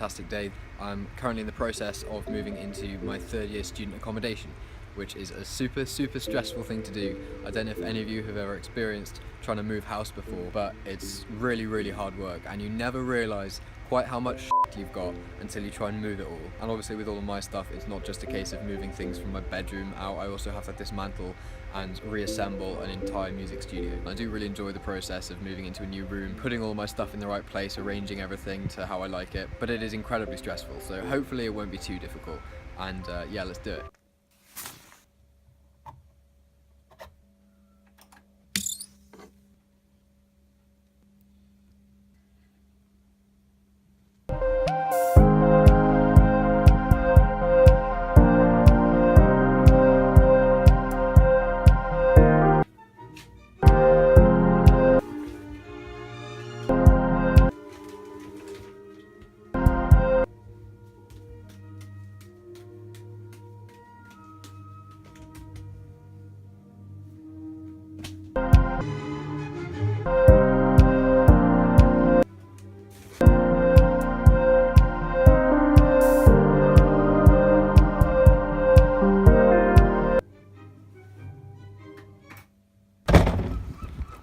fantastic day. I'm currently in the process of moving into my third year student accommodation, which is a super stressful thing to do. I don't know if any of you have ever experienced trying to move house before, but it's really hard work, and you never realise quite how much you've got until you try and move it all. And obviously with all of my stuff, it's not just a case of moving things from my bedroom out. I also have to dismantle and reassemble an entire music studio. I do really enjoy the process of moving into a new room, putting all my stuff in the right place, arranging everything to how I like it, but it is incredibly stressful, so hopefully it won't be too difficult. And yeah, let's do it.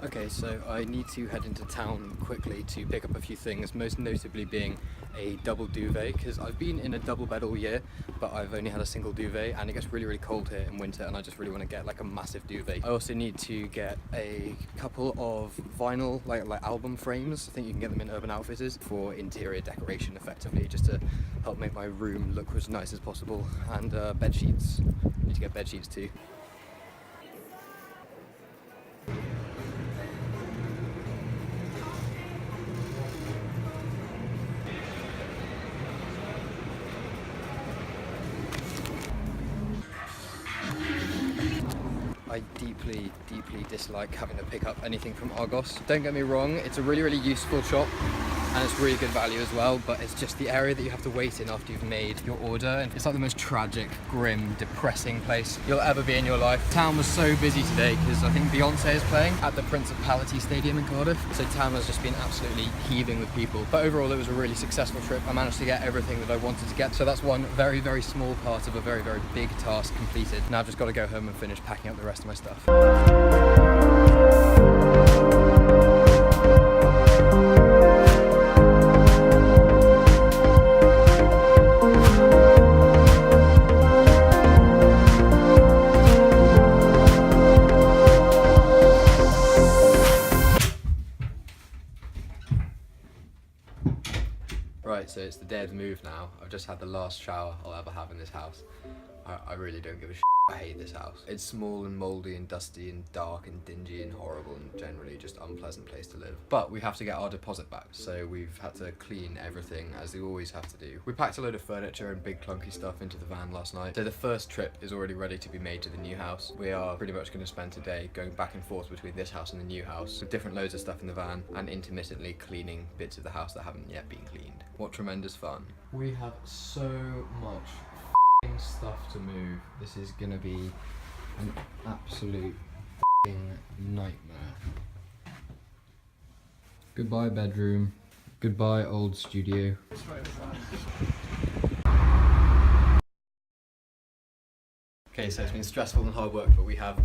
Okay, so I need to head into town quickly to pick up a few things, most notably being a double duvet, because I've been in a double bed all year, but I've only had a single duvet, and it gets really cold here in winter, and I just really want to get like a massive duvet. I also need to get a couple of vinyl, like album frames. I think you can get them in Urban Outfitters for interior decoration, effectively, just to help make my room look as nice as possible, and bed sheets. I need to get bed sheets too. I deeply dislike having to pick up anything from Argos. Don't get me wrong, it's a really useful shop and it's really good value as well, but it's just the area that you have to wait in after you've made your order, and it's like the most tragic, grim, depressing place you'll ever be in your life. Town was so busy today because I think Beyonce is playing at the Principality Stadium in Cardiff, so town has just been absolutely heaving with people. But overall it was a really successful trip. I managed to get everything that I wanted to get, so that's one very small part of a very big task completed. Now I've just got to go home and finish packing up the rest of my stuff. Right, so it's the day of the move now. I've just had the last shower I'll ever have in this house. I really don't give a shit. I hate this house. It's small and mouldy and dusty and dark and dingy and horrible and generally just unpleasant place to live. But we have to get our deposit back, so we've had to clean everything as we always have to do. We packed a load of furniture and big clunky stuff into the van last night, so the first trip is already ready to be made to the new house. We are pretty much going to spend today going back and forth between this house and the new house with different loads of stuff in the van and intermittently cleaning bits of the house that haven't yet been cleaned. What tremendous fun. We have so much stuff to move. This is gonna be an absolute nightmare. Goodbye bedroom, goodbye old studio. Okay, so it's been stressful and hard work, but we have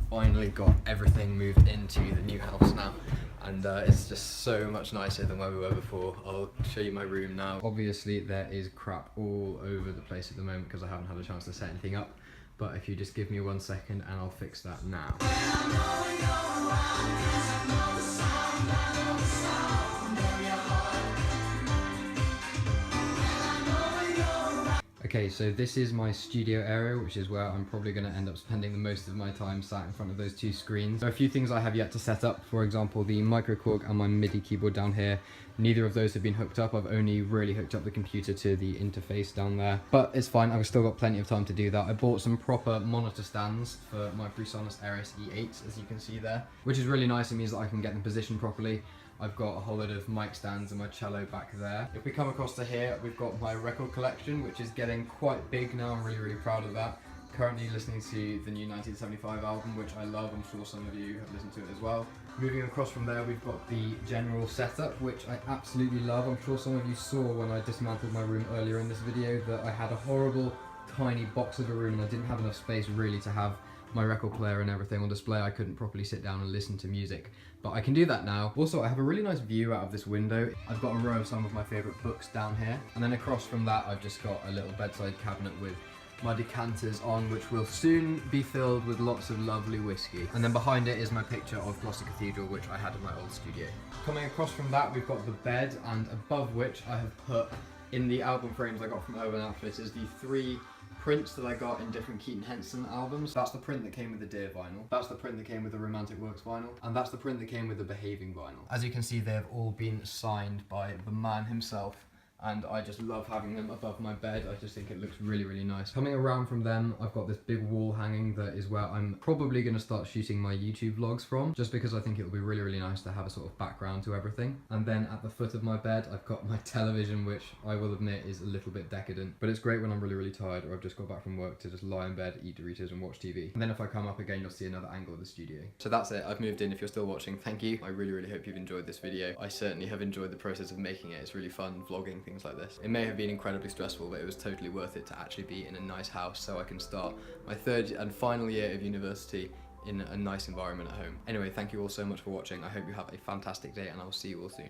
finally got everything moved into the new house now, and it's just so much nicer than where we were before. I'll show you my room now. Obviously there is crap all over the place at the moment because I haven't had a chance to set anything up, but if you just give me 1 second and I'll fix that now. Okay, so this is my studio area, which is where I'm probably going to end up spending the most of my time sat in front of those two screens. There are a few things I have yet to set up, for example the microKORG and my MIDI keyboard down here. Neither of those have been hooked up. I've only really hooked up the computer to the interface down there, but it's fine, I've still got plenty of time to do that. I bought some proper monitor stands for my PreSonus Ares E8, as you can see there, which is really nice. It means that I can get them positioned properly. I've got a whole load of mic stands and my cello back there. If we come across to here, we've got my record collection, which is getting quite big now. I'm really proud of that. Currently listening to the new 1975 album, which I love. I'm sure some of you have listened to it as well. Moving across from there, we've got the general setup, which I absolutely love. I'm sure some of you saw when I dismantled my room earlier in this video that I had a horrible tiny box of a room and I didn't have enough space really to have my record player and everything on display. I couldn't properly sit down and listen to music, but I can do that now. Also, I have a really nice view out of this window. I've got a row of some of my favourite books down here, and then across from that I've just got a little bedside cabinet with my decanters on, which will soon be filled with lots of lovely whiskey. And then behind it is my picture of Gloucester Cathedral, which I had in my old studio. Coming across from that, we've got the bed, and above which I have put, in the album frames I got from Urban Outfitters, the 3 prints that I got in different Keaton Henson albums. That's the print that came with the Dear vinyl, that's the print that came with the Romantic Works vinyl, and that's the print that came with the Behaving vinyl. As you can see, they have all been signed by the man himself, and I just love having them above my bed. I just think it looks really, really nice. Coming around from them, I've got this big wall hanging that is where I'm probably going to start shooting my YouTube vlogs from, just because I think it will be really, really nice to have a sort of background to everything. And then at the foot of my bed, I've got my television, which I will admit is a little bit decadent, but it's great when I'm really, really tired or I've just got back from work to just lie in bed, eat Doritos and watch TV. And then if I come up again, you'll see another angle of the studio. So that's it, I've moved in. If you're still watching, thank you. I really, really hope you've enjoyed this video. I certainly have enjoyed the process of making it. It's really fun vlogging things like this. It may have been incredibly stressful, but it was totally worth it to actually be in a nice house so I can start my 3rd and final year of university in a nice environment at home. Anyway, thank you all so much for watching. I hope you have a fantastic day and I will see you all soon.